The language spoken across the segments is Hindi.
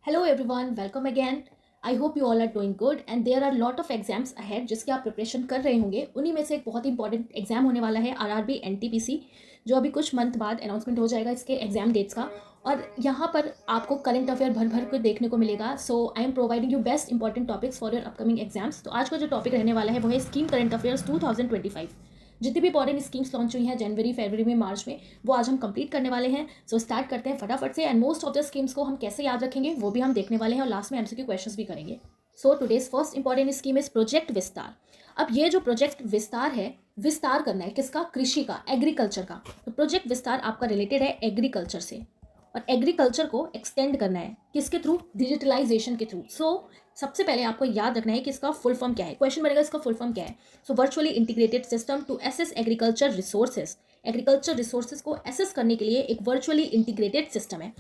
Hello everyone, welcome again. I hope you all are doing good and there are lot of exams ahead जिसके आप प्रिपरेशन कर रहे होंगे. उन्हीं में से एक बहुत इंपॉर्टेंट एग्जाम होने वाला है आरआरबी एनटीपीसी, जो अभी कुछ मंथ बाद अनाउंसमेंट हो जाएगा इसके एग्जाम डेट्स का. और यहाँ पर आपको करंट अफेयर भर भर कर देखने को मिलेगा. So I am providing you best important topics for your upcoming exams. तो आज का जो टॉपिक रहने वाला है वो है स्कीम करंट अफेयर्स 2025. जितनी भी इंपॉर्टेंट स्कीम्स लॉन्च हुई हैं जनवरी फरवरी में मार्च में, वो आज हम कंप्लीट करने वाले हैं. सो स्टार्ट करते हैं फटाफट से. And most of the schemes को हम कैसे याद रखेंगे वो भी हम देखने वाले हैं और लास्ट में एमसीक्यू क्वेश्चंस भी करेंगे. So today's first important scheme is project विस्तार. अब ये जो प्रोजेक्ट विस्तार है, विस्तार करना है किसका? कृषि का, एग्रीकल्चर का. तो प्रोजेक्ट विस्तार आपका रिलेटेड है एग्रीकल्चर से और एग्रीकल्चर को एक्सटेंड करना है किसके थ्रू? डिजिटलाइजेशन के थ्रू. सो सबसे पहले आपको याद रखना है कि इसका फुल फॉर्म क्या है. क्वेश्चन बनेगा इसका फुल फॉर्म क्या है. So virtually integrated system to access agriculture resources. Agriculture resources को एसेस करने के लिए एक वर्चुअली इंटीग्रेटेड सिस्टम है.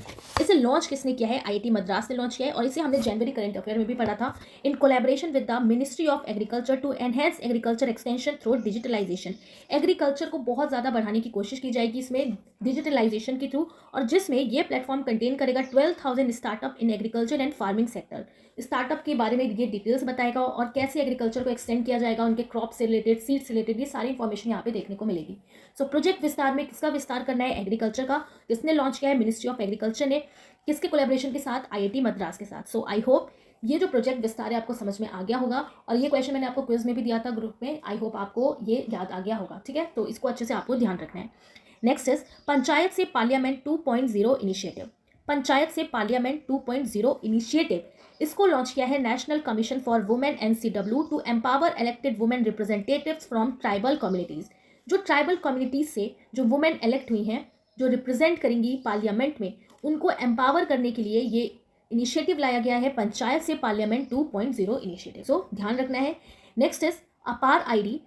इसे लॉन्च किसने किया है? आईआईटी मद्रास ने लॉन्च किया है और इसे हमने जनवरी करंट अफेयर में भी पढ़ा था. In collaboration with the ministry of agriculture to enhance agriculture extension through digitalization. Agriculture को बहुत ज़्यादा बढ़ाने की कोशिश की जाएगी इसमें डिजिटलाइजेशन के थ्रू, और जिसमें ये प्लेटफॉर्म कंटेन करेगा 12,000 startup in agriculture and farming sector. Startup के बारे में ये डिटेल्स बताएगा और कैसे एग्रीकल्चर को एक्सटेंड किया जाएगा, उनके क्रॉप से रिलेटेड, सीड से रिलेटेड, ये सारी इन्फॉर्मेशन यहाँ पे देखने को मिलेगी. सो प्रोजेक्ट विस्तार में किसका विस्तार करना है? एग्रीकल्चर का. जिसने लॉन्च किया है मिनिस्ट्री ऑफ एग्रीकल्चर ने. किसके कोलैबोरेशन के साथ? आईआईटी मद्रास के साथ. सो आई होप ये जो प्रोजेक्ट विस्तार है आपको समझ में आ गया होगा और ये क्वेश्चन मैंने आपको क्विज में भी दिया था ग्रुप में. आई होप आपको ये याद आ गया होगा. ठीक है, तो इसको अच्छे से आपको ध्यान रखना है. नेक्स्ट इज पंचायत से पार्लियामेंट 2.0 इनिशिएटिव. पंचायत से पार्लियामेंट 2.0 इनिशिएटिव, इसको लॉन्च किया है National Commission for Women NCW to empower elected women representatives from tribal communities. जो ट्राइबल कम्युनिटीज़ से जो वुमेन इलेक्ट हुई हैं, जो रिप्रेजेंट करेंगी पार्लियामेंट में, उनको एम्पावर करने के लिए ये इनिशिएटिव लाया गया है पंचायत से पार्लियामेंट 2.0 इनिशिएटिव. सो ध्यान रखना है. नेक्स्ट इज अपार आईडी,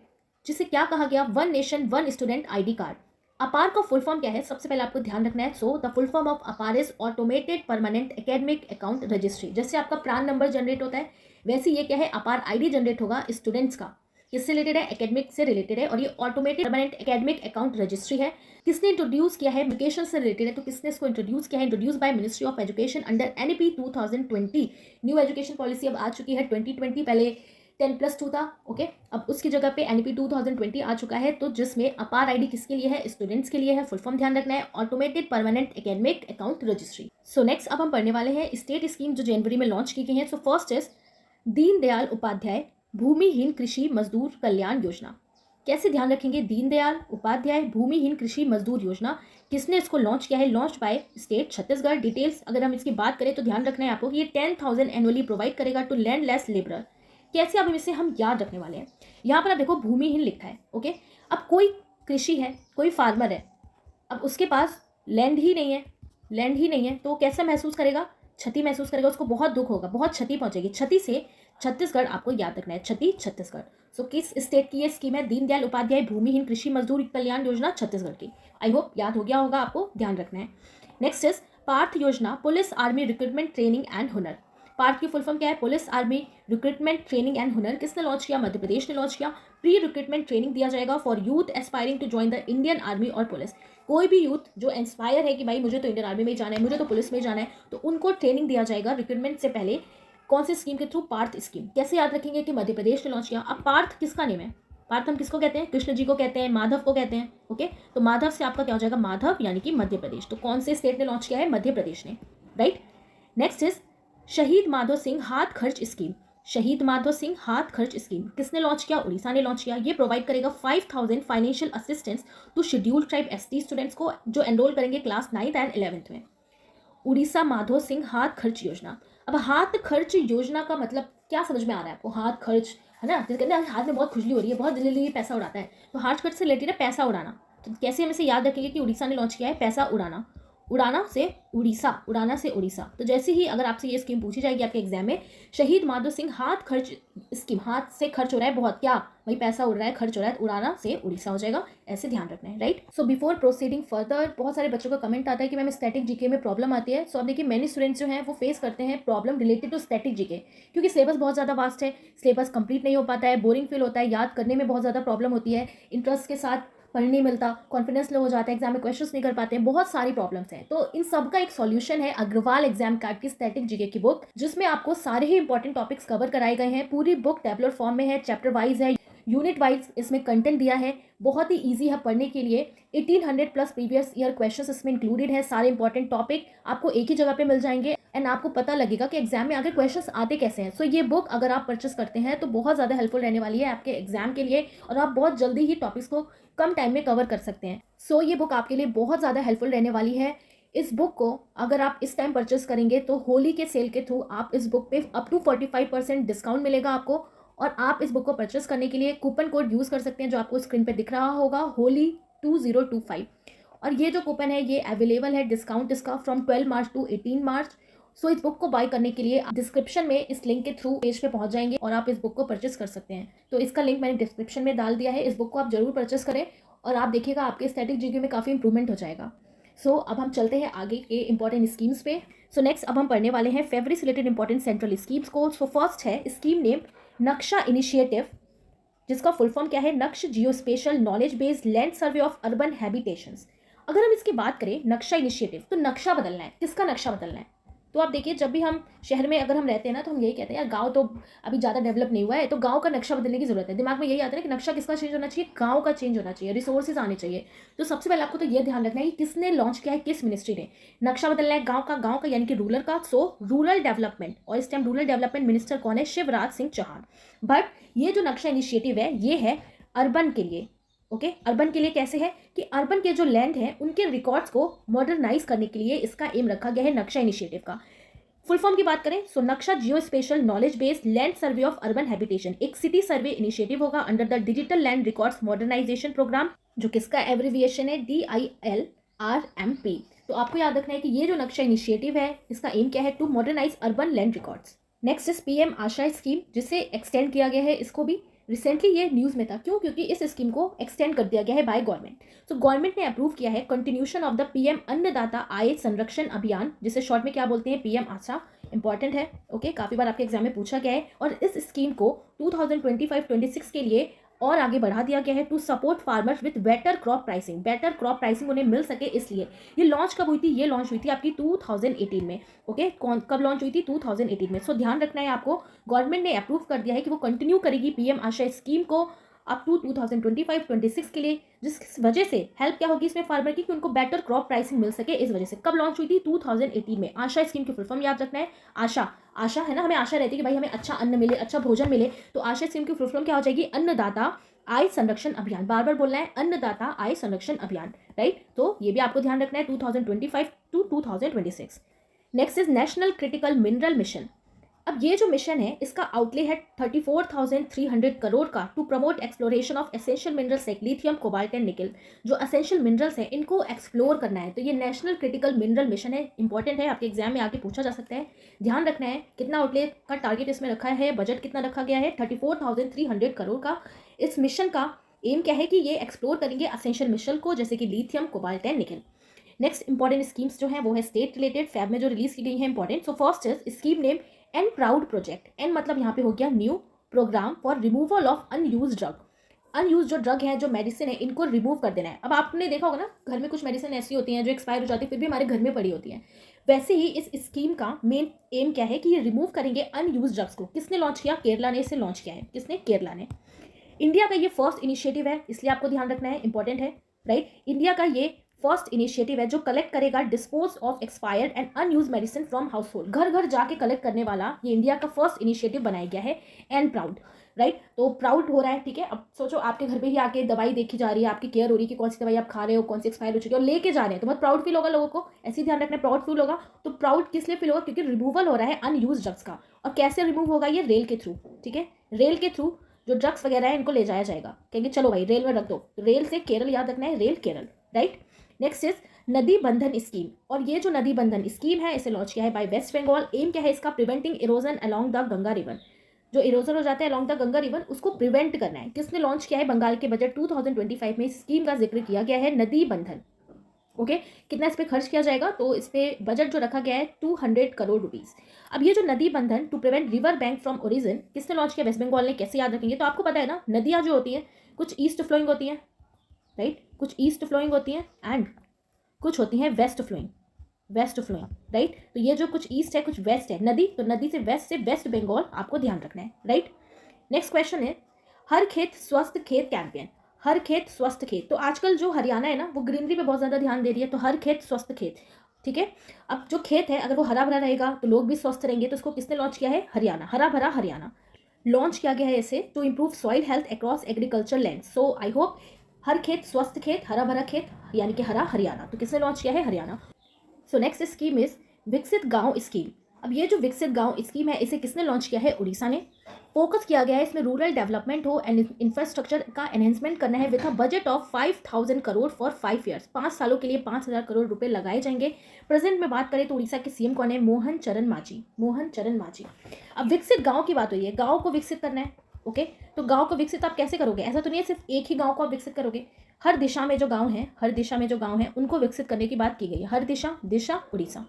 जिसे क्या कहा गया? One nation one student ID card. अपार का फुल फॉर्म क्या है? सबसे पहले आपको ध्यान रखना है. So the full form of Apaar is automated permanent academic account registry. जैसे आपका प्रान नंबर जनरेट होता है, वैसे ये क्या है? अपार आईडी जनरेट होगा स्टूडेंट्स का. किससे रिलेटेड है? एकेडमिक से रिलेटेड है और ये automated permanent academic account registry है. किसने इंट्रोड्यूस किया है? एजुकेशन से रिलेटेड है, तो किसने इसको इंट्रोड्यूस किया है? Introduce by ministry of education under NEP 2020. New education policy अब आ चुकी है 2020. पहले 10+2 था. ओके, अब उसकी जगह पे एनईपी 2020 आ चुका है. तो जिसमें अपार आईडी किसके लिए है? स्टूडेंट्स के लिए है. फुल फॉर्म ध्यान रखना है, automated permanent academic account registry. So next अब हम पढ़ने वाले हैं स्टेट स्कीम जो जनवरी में लॉन्च की गई है. So first is Deendayal Upadhyaya भूमिहीन कृषि मजदूर कल्याण योजना. कैसे ध्यान रखेंगे? दीनदयाल उपाध्याय भूमिहीन कृषि मजदूर योजना. किसने इसको लॉन्च किया है? Launch by state Chhattisgarh. Details अगर हम इसकी बात करें तो ध्यान रखना है आपको कि ये 10,000 एनुअली प्रोवाइड करेगा टू लैंडलेस लेबरर. कैसे अब इसे हम याद रखने वाले हैं? यहाँ पर आप देखो भूमिहीन लिखा है. ओके, अब कोई कृषि है, कोई फार्मर है, अब उसके पास लैंड ही नहीं है, लैंड ही नहीं है, तो कैसा महसूस करेगा? क्षति महसूस करेगा. उसको बहुत दुख होगा, बहुत क्षति पहुंचेगी. क्षति से छत्तीसगढ़ आपको याद रखना है, क्षति छत्तीसगढ़. सो किस स्टेट की ये स्कीम है? दीनदयाल उपाध्याय भूमिहीन कृषि मजदूर कल्याण योजना, छत्तीसगढ़ की. आई होप याद हो गया होगा, आपको ध्यान रखना है. नेक्स्ट इज पार्थ योजना police army recruitment training and हुनर. पार्थ की फुल फॉर्म क्या है? Police army recruitment training and हुनर. किसने लॉन्च किया? मध्य प्रदेश ने लॉन्च किया. प्री रिक्रूटमेंट ट्रेनिंग दिया जाएगा for youth aspiring to join the Indian army और पुलिस. कोई भी यूथ जो इंस्पायर है कि भाई मुझे तो इंडियन आर्मी में ही जाना है, मुझे तो पुलिस में जाना है, तो उनको ट्रेनिंग दिया जाएगा रिक्रूटमेंट से पहले. कौन सी स्कीम के थ्रू? पार्थ स्कीम. कैसे याद रखेंगे कि मध्य प्रदेश ने लॉन्च किया. अब पार्थ किसका नेम है? पार्थ हम किसको कहते हैं? कृष्ण जी को कहते हैं, माधव को कहते हैं. ओके, तो माधव से आपका क्या हो जाएगा? माधव यानी कि मध्य प्रदेश. तो कौन से स्टेट ने लॉन्च किया है? मध्य प्रदेश ने. राइट. नेक्स्ट इज शहीद माधो सिंह हाथ खर्च स्कीम. शहीद माधो सिंह हाथ खर्च स्कीम किसने लॉन्च किया? उड़ीसा ने लॉन्च किया. ये प्रोवाइड करेगा 5,000 financial assistance to scheduled tribe ST students को जो एनरोल करेंगे क्लास 9th एंड 11th में. उड़ीसा माधो सिंह हाथ खर्च योजना. अब हाथ खर्च योजना का मतलब क्या समझ में आ रहा है आपको? हाथ खर्च है ना, जैसे कहते हैं हाथ में बहुत खुजली हो रही है, बहुत जल्दी पैसा उड़ाता है, तो हाथ खर्च से रिलेटेड है पैसा उड़ाना. तो कैसे हम इसे याद रखेंगे कि उड़ीसा ने लॉन्च किया है पैसा उड़ाना. उड़ाना से उड़ीसा, उड़ाना से उड़ीसा. तो जैसे ही अगर आपसे ये स्कीम पूछी जाएगी आपके एग्जाम में, शहीद माधो सिंह हाथ खर्च स्कीम, हाथ से खर्च हो रहा है बहुत, क्या भाई पैसा उड़ रहा है, खर्च हो रहा है, उड़ाना से उड़ीसा हो जाएगा. ऐसे ध्यान रखना है. Right. So before proceeding further, बहुत सारे बच्चों का कमेंट आता है कि मैम स्टैटिक जीके में प्रॉब्लम आती है. सो अब देखिए मैनी स्टूडेंट्स जो हैं वो फेस करते हैं problem related to static GK, क्योंकि सिलेबस बहुत ज़्यादा वास्ट है, सिलेबस कंप्लीट नहीं हो पाता है, बोरिंग फील होता है, याद करने में बहुत ज़्यादा प्रॉब्लम होती है. इंटरेस्ट के साथ पढ़ नहीं मिलता, कॉन्फिडेंस लो हो जाता है, एग्जाम में क्वेश्चंस नहीं कर पाते हैं, बहुत सारी प्रॉब्लम्स हैं। तो इन सब का एक सॉल्यूशन है अग्रवाल एग्जाम कार्ड की स्टैटिक जीके की बुक, जिसमें आपको सारे ही इंपॉर्टेंट टॉपिक्स कवर कराए गए हैं। पूरी बुक टेबलर फॉर्म में है, चैप्टर वाइज है, यूनिट वाइज इसमें कंटेंट दिया है, बहुत ही ईजी है पढ़ने के लिए। 1800 प्लस प्रीवियस ईयर क्वेश्चंस इसमें इंक्लूडेड है, सारे इंपॉर्टेंट टॉपिक आपको एक ही जगह पे मिल जाएंगे एंड आपको पता लगेगा कि एग्जाम में आगे क्वेश्चंस आते कैसे हैं। सो ये बुक अगर आप परचेस करते हैं तो बहुत ज़्यादा हेल्पफुल रहने वाली है आपके एग्जाम के लिए, और आप बहुत जल्दी ही टॉपिक्स को कम टाइम में कवर कर सकते हैं। सो ये बुक आपके लिए बहुत ज़्यादा हेल्पफुल रहने वाली है। इस बुक को अगर आप इस टाइम परचेस करेंगे तो होली के सेल के थ्रू आप इस बुक पे अप टू 45% डिस्काउंट मिलेगा आपको, और आप इस बुक को परचेस करने के लिए कूपन कोड यूज़ कर सकते हैं जो आपको स्क्रीन पे दिख रहा होगा, होली 2025। और ये जो कूपन है ये अवेलेबल है, डिस्काउंट इसका फ्रॉम 12 मार्च टू 18 मार्च। सो इस बुक को बाय करने के लिए आप डिस्क्रिप्शन में इस लिंक के थ्रू पेज पे पहुंच जाएंगे और आप इस बुक को परचेस कर सकते हैं। तो इसका लिंक मैंने डिस्क्रिप्शन में डाल दिया है, इस बुक को आप जरूर परचेस करें और आप देखिएगा आपके स्टैटिक जीके में काफ़ी इंप्रूवमेंट हो जाएगा। सो अब हम चलते हैं आगे के इंपॉर्टेंट स्कीम्स पे। सो नेक्स्ट अब हम पढ़ने वाले हैं फेब्रुअरी से रिलेटेड इंपॉर्टेंट सेंट्रल स्कीम्स को। सो फर्स्ट है स्कीम नेम नक्शा इनिशिएटिव, जिसका फुल फॉर्म क्या है, Naksh geospatial knowledge based land survey of urban habitations. अगर हम इसकी बात करें नक्शा इनिशिएटिव, तो नक्शा बदलना है, किसका नक्शा बदलना है? तो आप देखिए जब भी हम शहर में अगर हम रहते हैं ना तो हम यही कहते हैं यार गांव तो अभी ज़्यादा डेवलप नहीं हुआ है, तो गांव का नक्शा बदलने की जरूरत है। दिमाग में यही आता है कि नक्शा किसका चेंज होना चाहिए, गांव का चेंज होना चाहिए, रिसोर्सेज आने चाहिए। तो सबसे पहले आपको तो ये ध्यान रखना है कि किसने लॉन्च किया है, किस मिनिस्ट्री ने नक्शा बदलना है गांव का यानी कि रूरल का। सो रूरल डेवलपमेंट, और इस टाइम रूरल डेवलपमेंट मिनिस्टर कौन है, शिवराज सिंह चौहान। बट ये जो नक्शा इनिशिएटिव है ये है अर्बन के लिए। ओके अर्बन के लिए कैसे है कि अर्बन के जो लैंड है उनके रिकॉर्ड्स को मॉडर्नाइज करने के लिए इसका एम रखा गया है नक्शा इनिशिएटिव का। फुल फॉर्म की बात करें so Naksha geospatial knowledge based land survey of urban habitation, एक सिटी सर्वे इनिशिएटिव होगा under the digital land records modernisation programme, जो किसका एब्रिविएशन है DILRMP। तो आपको याद रखना है कि ये जो नक्शा इनिशिएटिव है इसका एम क्या है, to modernise urban land records. Next is PM Asha scheme, जिसे एक्सटेंड किया गया है, इसको भी रिसेंटली ये न्यूज़ में था। क्यों? क्योंकि इस स्कीम को एक्सटेंड कर दिया गया है बाय गवर्नमेंट। सो गवर्नमेंट ने अप्रूव किया है कंटिन्यूशन ऑफ द PM अन्नदाता आय संरक्षण अभियान, जिसे शॉर्ट में क्या बोलते हैं, PM आशा। इंपॉर्टेंट है, ओके काफ़ी बार आपके एग्जाम में पूछा गया है। और इस स्कीम को 2025-26 के लिए और आगे बढ़ा दिया गया है to support farmers with better crop pricing, better crop pricing उन्हें मिल सके इसलिए। ये लॉन्च कब हुई थी, ये लॉन्च हुई थी आपकी 2018 में। ओके कब लॉन्च हुई थी, 2018 में। सो ध्यान रखना है आपको, गवर्नमेंट ने अप्रूव कर दिया है कि वो कंटिन्यू करेगी PM आशा स्कीम को अप टू 2025-26 के लिए, जिस वजह से हेल्प क्या होगी इसमें फार्मर की कि उनको बेटर क्रॉप प्राइसिंग मिल सके। इस वजह से कब लॉन्च हुई थी, 2018 में। आशा स्कीम की फुल फॉर्म याद रखना है, आशा। आशा है ना, हमें आशा रहती है कि भाई हमें अच्छा अन्न मिले, अच्छा भोजन मिले, तो आशा स्कीम की फुल फॉर्म क्या हो जाएगी, अन्नदाता आय संरक्षण अभियान। बार बार बोलना है, अन्नदाता आय संरक्षण अभियान, राइट। तो ये भी आपको ध्यान रखना है 2025 to 2026। Next is national critical mineral mission. अब ये जो मिशन है इसका आउटले है 34,300 करोड़ का, to promote exploration of essential minerals like lithium, cobalt and nickel. जो एसेंशियल मिनरल्स हैं इनको एक्सप्लोर करना है, तो ये नेशनल क्रिटिकल मिनरल मिशन है। इंपॉर्टेंट है, आपके एग्जाम में आके पूछा जा सकता है। ध्यान रखना है कितना आउटले का टारगेट इसमें रखा है, बजट कितना रखा गया है, 34,300 करोड़ का। इस मिशन का एम क्या है कि ये एक्सप्लोर करेंगे एसेंशियल मिनरल को, जैसे कि लिथियम, कोबाल्ट एंड निकल। नेक्स्ट इंपॉर्टेंट स्कीम्स जो है वो है स्टेट रिलेटेड, फैब में जो रिलीज की गई है important. So first is scheme name and proud project. एन मतलब यहाँ पे हो गया new programme for removal of unused drug. Unused जो ड्रग है, जो मेडिसिन है, इनको रिमूव कर देना है। अब आपने देखा होगा ना, घर में कुछ मेडिसिन ऐसी होती हैं जो एक्सपायर हो जाती है फिर भी हमारे घर में पड़ी होती हैं। वैसे ही इस स्कीम का मेन एम क्या है कि ये रिमूव करेंगे अनयूज ड्रग्स को। किसने लॉन्च किया, केरला ने इसे लॉन्च किया है। किसने, केरला ने। इंडिया का ये फर्स्ट इनिशिएटिव है, इसलिए आपको ध्यान रखना है, इंपॉर्टेंट है, राइट। इंडिया का ये फर्स्ट इनिशिएटिव है जो कलेक्ट करेगा dispose of expired and unused medicine from house hold. घर घर जाके कलेक्ट करने वाला ये इंडिया का फर्स्ट इनिशिएटिव बनाया गया है, एंड प्राउड, राइट। तो प्राउड हो रहा है, ठीक है। अब सोचो आपके घर पे ही आके दवाई देखी जा रही है, आपकी केयर हो रही है कि कौन सी दवाई आप खा रहे हो, कौन सी एक्सपायर हो चुकी है, और लेके जा रहे हैं, तो बहुत प्राउड फील होगा लोगों को। ऐसे ही ध्यान रखना है, प्राउड फील होगा। तो प्राउड किस लिए फील होगा, क्योंकि रिमूवल हो रहा है अनयूज ड्रग्स का। और कैसे रिमूव होगा, ये रेल के थ्रू, ठीक है। रेल के थ्रू जो ड्रग्स वगैरह है इनको ले जाया जाएगा, कहेंगे चलो भाई रेल में रख दो। रेल से केरल याद रखना है, rail Kerala, right. Next is नदी बंधन स्कीम। और ये जो नदी बंधन स्कीम है इसे लॉन्च किया है बाय वेस्ट बंगाल। एम क्या है इसका, preventing erosion along the Ganga river. जो इरोजन हो जाता है अलोंग द गंगा रिवर उसको प्रिवेंट करना है। किसने लॉन्च किया है, बंगाल के बजट 2025 में इस स्कीम का जिक्र किया गया है, नदी बंधन। ओके कितना इस पर खर्च किया जाएगा, तो इस पर बजट जो रखा गया है 200 करोड़ रुपीज़। अब ये जो Nadi Bandhan to prevent river bank from erosion किसने लॉन्च किया, वेस्ट बंगाल ने। कैसे याद रखेंगे, तो आपको पता है ना, नदियाँ जो होती हैं कुछ ईस्ट फ्लोइंग होती हैं, राइट। कुछ ईस्ट फ्लोइंग होती हैं एंड कुछ होती हैं वेस्ट फ्लोइंग, राइट। तो ये जो कुछ ईस्ट है कुछ वेस्ट है नदी, तो नदी से वेस्ट बंगाल आपको ध्यान रखना है, राइट। नेक्स्ट क्वेश्चन है हर खेत स्वस्थ खेत कैंपेन। हर खेत स्वस्थ खेत, तो आजकल जो हरियाणा है ना वो ग्रीनरी पे बहुत ज़्यादा ध्यान दे रही है, तो हर खेत स्वस्थ खेत, ठीक है। अब जो खेत है अगर वो हरा भरा रहेगा तो लोग भी स्वस्थ रहेंगे, तो इसको किसने लॉन्च किया है? हरियाणा, हरा भरा हरियाणा लॉन्च किया गया है इसे to improve soil health across agriculture land. So I hope हर खेत स्वस्थ खेत, हरा भरा खेत, यानी कि हरा हरियाणा, तो किसने लॉन्च किया है? Haryana. So next scheme is विकसित गांव स्कीम। अब ये जो विकसित गांव स्कीम है इसे किसने लॉन्च किया है? उड़ीसा ने। फोकस किया गया है इसमें रूरल डेवलपमेंट हो एंड इंफ्रास्ट्रक्चर का एनहेंसमेंट करना है with a budget of 5000 crore for 5 years. 5 सालों के लिए 5000 करोड़ रुपए लगाए जाएंगे। प्रेजेंट में बात करें तो उड़ीसा के सीएम कौन है? मोहन चरण मांझी। अब विकसित गाँव की बात हुई है, गाँव को विकसित करना है, ओके। तो गाँव को विकसित आप कैसे करोगे? ऐसा तो नहीं है सिर्फ एक ही गाँव को आप विकसित करोगे, हर दिशा में जो गांव हैं उनको विकसित करने की बात की गई है। हर दिशा उड़ीसा।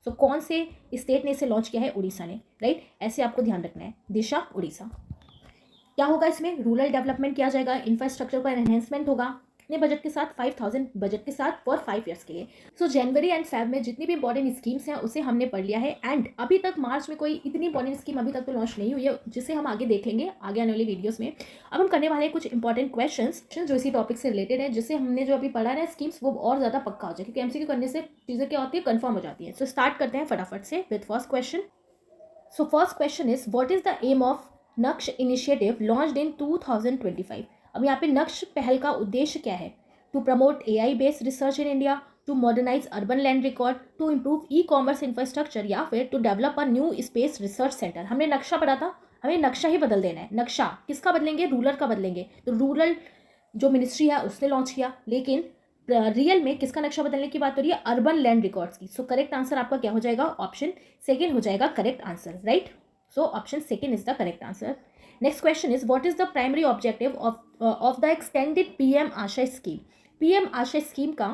सो कौन से स्टेट ने इसे लॉन्च किया है? उड़ीसा ने, राइट। ऐसे आपको ध्यान रखना है, दिशा उड़ीसा। क्या होगा इसमें? रूरल डेवलपमेंट किया जाएगा, इंफ्रास्ट्रक्चर का एनहेंसमेंट होगा, कितने बजट के साथ? 5000 बजट के साथ फॉर 5 ईयर्स के लिए। सो जनवरी एंड फेब में जितनी भी इंपॉर्टेंट स्कीम्स हैं उसे हमने पढ़ लिया है एंड अभी तक मार्च में कोई इतनी इंपॉर्टेंट स्कीम अभी तक तो लॉन्च नहीं हुई है, जिसे हम आगे देख लेंगे आगे आने वाली वीडियोस में। अब हम करने वाले हैं कुछ इंपॉर्टेंट क्वेश्चंस जो इसी टॉपिक से रिलेटेड है, जिससे हमने जो अभी पढ़ा है ना स्कीम्स वो और ज़्यादा पक्का हो जाए, क्योंकि एमसीक्यू करने से चीज़ें क्या होती है? कन्फर्म हो जाती है। सो स्टार्ट करते हैं फटाफट से with first question. So first question is what is the aim of Naksha initiative launched in 2025। अब यहाँ पे नक्श पहल का उद्देश्य क्या है? To promote AI based research in India, to modernise urban land record, to improve e-commerce infrastructure, या फिर to develop a new space research centre. हमने नक्शा पढ़ा था, हमें नक्शा ही बदल देना है। नक्शा किसका बदलेंगे? रूरल का बदलेंगे। तो रूरल जो मिनिस्ट्री है उसने लॉन्च किया, लेकिन रियल में किसका नक्शा बदलने की बात हो रही है? अर्बन लैंड रिकॉर्ड्स की। सो करेक्ट आंसर आपका क्या हो जाएगा? ऑप्शन सेकेंड हो जाएगा correct answer, right. So option second is the correct answer. Next question is what is the primary objective of the extended PM Asha scheme. PM Asha scheme का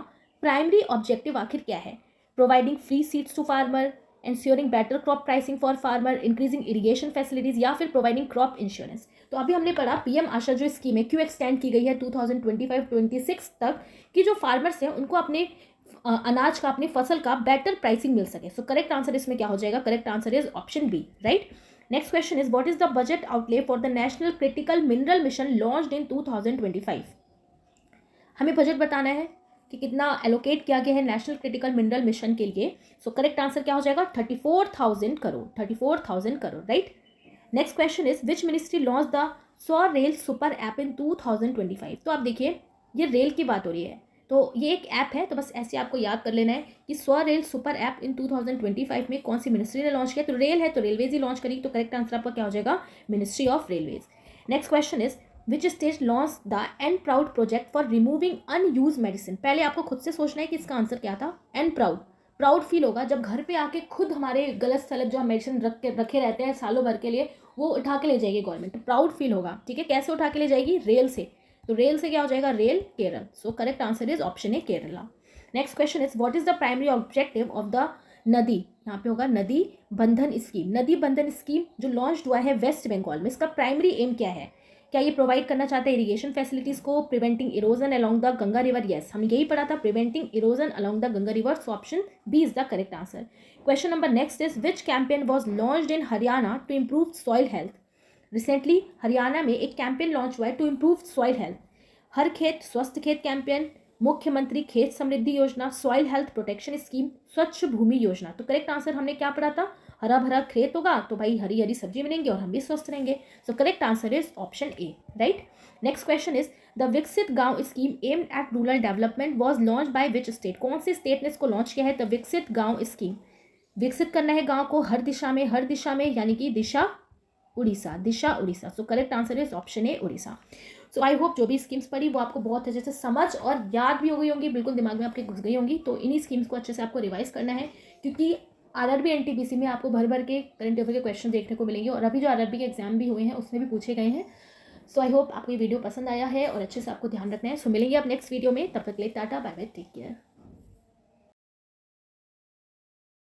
प्राइमरी ऑब्जेक्टिव आखिर क्या है? Providing free seeds to farmer, ensuring better crop pricing for farmer, increasing irrigation facilities, या फिर प्रोवाइडिंग क्रॉप इंश्योरेंस। तो अभी हमने पढ़ा PM आशा जो स्कीम है क्यों एक्सटेंड की गई है 2025-26 तक, कि जो फार्मर्स हैं उनको अपने अनाज का, अपनी फसल का बेटर प्राइसिंग मिल सके। सो करेक्ट आंसर इसमें क्या हो जाएगा? Correct answer is option B, right. Next question is what is the budget outlay for the national critical mineral mission launched in 2025। हमें बजट बताना है कि कितना एलोकेट किया गया है नेशनल क्रिटिकल मिनरल मिशन के लिए। सो करेक्ट आंसर क्या हो जाएगा? 34,000 crore, 34,000 crore, right. Next question is which ministry launch the सौर रेल सुपर ऐप इन 2025। तो आप देखिए ये रेल की बात हो रही है, तो ये एक ऐप है, तो बस ऐसे आपको याद कर लेना है कि सौर रेल सुपर ऐप इन 2025 में कौन सी मिनिस्ट्री ने लॉन्च किया? तो रेल है तो रेलवेज ही लॉन्च करी, तो करेक्ट आंसर आपका क्या हो जाएगा? Ministry of railways. Next question is which state launch the end proud project for removing unused medicine. पहले आपको खुद से सोचना है कि इसका आंसर क्या था? एंड प्राउड फील होगा जब घर पे आके खुद हमारे गलत सलत जो हम मेडिसिन रखे रहते हैं सालों भर के लिए वो उठा के ले जाएगी गवर्नमेंट, तो प्राउड फील होगा, ठीक है। कैसे उठा के ले जाएगी? रेल से। तो रेल से क्या हो जाएगा? Rail, Kerala. So correct answer is option A, Kerala. Next question is what is the primary objective of the नदी, यहाँ पे होगा नदी बंधन स्कीम। नदी बंधन स्कीम जो लॉन्च हुआ है वेस्ट बंगाल में, इसका प्राइमरी एम क्या है? क्या ये प्रोवाइड करना चाहते हैं इरीगेशन फैसिलिटीज को, preventing erosion along the Ganga river? Yes, हम यही पढ़ा था, preventing erosion along the Ganga river. So option B is the correct answer. Question number next is which campaign was launched in Haryana to improve soil health. Recently Haryana में एक कैंपेन लॉन्च हुआ है to improve soil health. Har खेत स्वस्थ खेत कैंपेन, मुख्यमंत्री खेत समृद्धि योजना, सॉइल हेल्थ प्रोटेक्शन स्कीम, स्वच्छ भूमि योजना। तो करेक्ट आंसर हमने क्या पढ़ा था? हरा भरा खेत होगा तो भाई हरी हरी सब्जी मिलेंगे और हम भी स्वस्थ रहेंगे। सो correct answer is option A, right. Next question is the विकसित गांव scheme aimed at rural development was launch by which state. कौन से स्टेट ने इसको लॉन्च किया है? द विकसित गांव स्कीम। विकसित करना है गांव को हर दिशा में, यानी कि दिशा Orissa. So correct answer is option A, Orissa. So I hope जो भी स्कीम्स पढ़ी वो आपको बहुत अच्छे से समझ और याद भी हो गई होंगी, बिल्कुल दिमाग में आपके घुस गई होंगी। तो इन्हीं स्कीम्स को अच्छे से आपको रिवाइज करना है, क्योंकि RRB NTPC में आपको भर भर के करंट अफेयर के क्वेश्चन देखने को मिलेंगे, और अभी जो RRB के एग्जाम भी हुए हैं उसमें भी पूछे गए हैं। सो आई होप आपको ये वीडियो पसंद आया है और अच्छे से आपको ध्यान रखना है। सो मिलेंगे आप नेक्स्ट वीडियो में, तब तक के लिए ta-ta bye bye, take care.